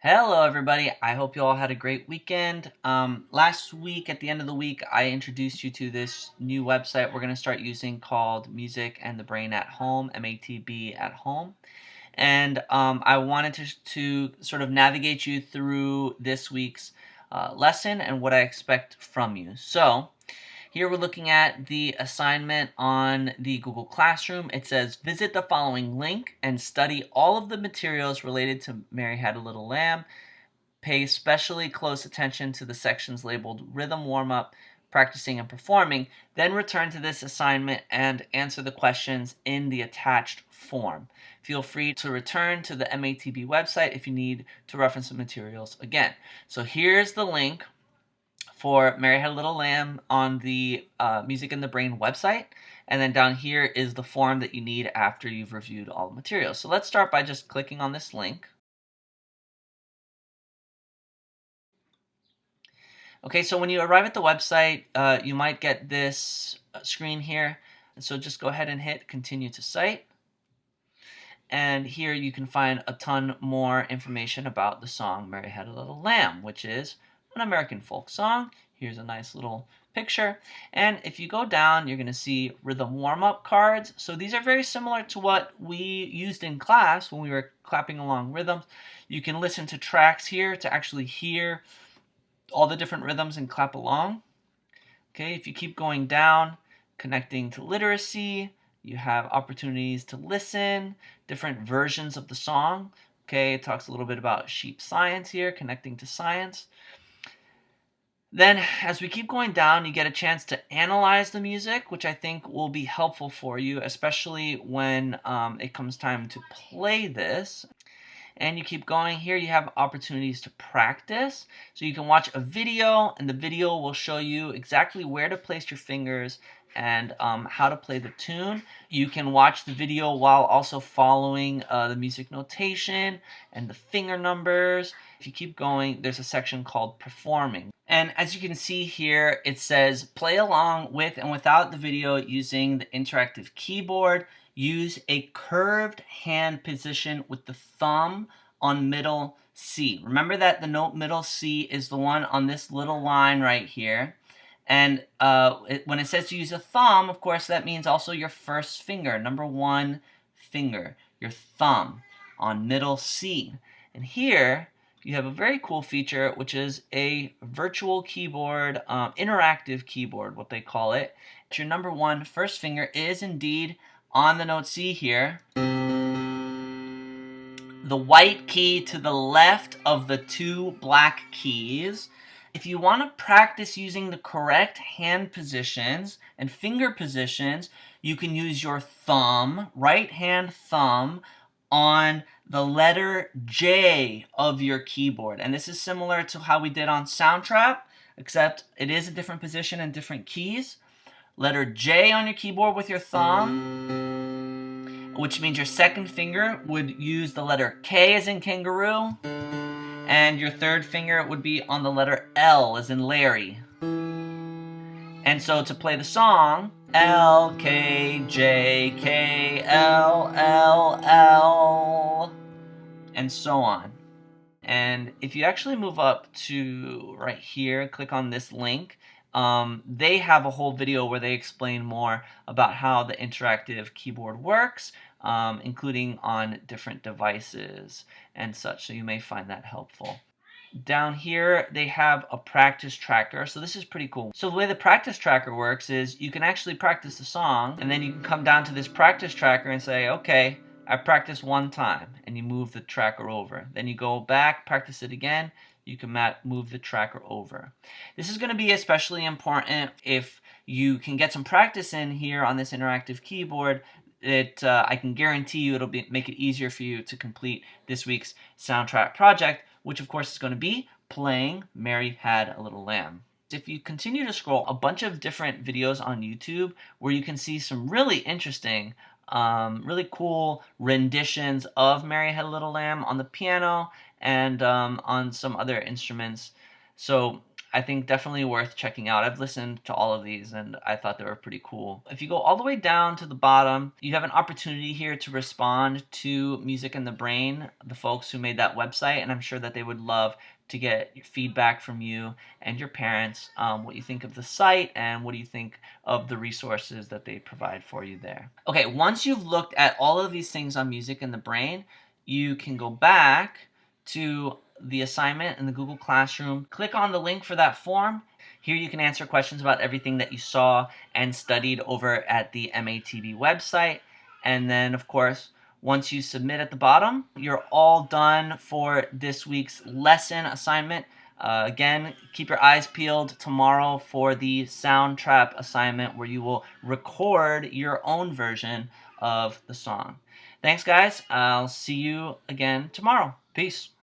Hello, everybody. I hope you all had a great weekend. Last week, at the end of the week, I introduced you to this new website we're going to start using called Music and the Brain at Home, MATB at Home. And I wanted to sort of navigate you through this week's lesson and what I expect from you. So, here we're looking at the assignment on the Google Classroom. It says, visit the following link and study all of the materials related to Mary Had a Little Lamb. Pay especially close attention to the sections labeled Rhythm Warm-Up, Practicing and Performing. Then return to this assignment and answer the questions in the attached form. Feel free to return to the MATB website if you need to reference the materials again. So here's the link for Mary Had a Little Lamb on the Music and the Brain website. And then down here is the form that you need after you've reviewed all the materials. So let's start by just clicking on this link. Okay, so when you arrive at the website, you might get this screen here. And so just go ahead and hit Continue to Site. And here you can find a ton more information about the song Mary Had a Little Lamb, which is an American folk song. Here's a nice little picture. And if you go down, you're going to see rhythm warm-up cards. So these are very similar to what we used in class when we were clapping along rhythms. You can listen to tracks here to actually hear all the different rhythms and clap along. Okay, if you keep going down, connecting to literacy, you have opportunities to listen, different versions of the song. Okay, it talks a little bit about sheep science here, connecting to science. Then, as we keep going down, you get a chance to analyze the music, which I think will be helpful for you, especially when it comes time to play this. And you keep going here, you have opportunities to practice. So you can watch a video, and the video will show you exactly where to place your fingers and how to play the tune. You can watch the video while also following the music notation and the finger numbers. If you keep going, there's a section called Performing. And as you can see here, it says play along with and without the video using the interactive keyboard. Use a curved hand position with the thumb on middle C. Remember that the note middle C is the one on this little line right here. And when it says to use a thumb, of course, that means also your first finger, number one finger, your thumb on middle C. And here you have a very cool feature, which is a virtual keyboard, interactive keyboard, what they call it. Your number one first finger is indeed on the note C here, the white key to the left of the two black keys. If you want to practice using the correct hand positions and finger positions, you can use your thumb, right hand thumb, on the letter J of your keyboard. And this is similar to how we did on Soundtrap, except it is a different position and different keys. Letter J on your keyboard with your thumb, which means your second finger would use the letter K as in kangaroo, and your third finger would be on the letter L as in Larry. And so to play the song, L, K, J, K, L, L, L, and so on. And if you actually move up to right here, click on this link, they have a whole video where they explain more about how the interactive keyboard works, including on different devices and such, so you may find that helpful. Down here, they have a practice tracker, so this is pretty cool. So the way the practice tracker works is you can actually practice the song, and then you can come down to this practice tracker and say, okay, I practiced one time, and you move the tracker over. Then you go back, practice it again, you can move the tracker over. This is going to be especially important if you can get some practice in here on this interactive keyboard. I can guarantee you it'll make it easier for you to complete this week's Soundtrack project, which of course is going to be playing Mary Had a Little Lamb. If you continue to scroll, a bunch of different videos on YouTube where you can see some really interesting, really cool renditions of Mary Had a Little Lamb on the piano and on some other instruments. So I think definitely worth checking out. I've listened to all of these and I thought they were pretty cool. If you go all the way down to the bottom, you have an opportunity here to respond to Music in the Brain, the folks who made that website, and I'm sure that they would love to get feedback from you and your parents, what you think of the site and what do you think of the resources that they provide for you there. Okay, once you've looked at all of these things on Music in the Brain, you can go back to the assignment in the Google Classroom. Click on the link for that form. Here you can answer questions about everything that you saw and studied over at the MATB website. And then, of course, once you submit at the bottom, you're all done for this week's lesson assignment. Again, keep your eyes peeled tomorrow for the sound trap assignment where you will record your own version of the song. Thanks, guys. I'll see you again tomorrow. Peace.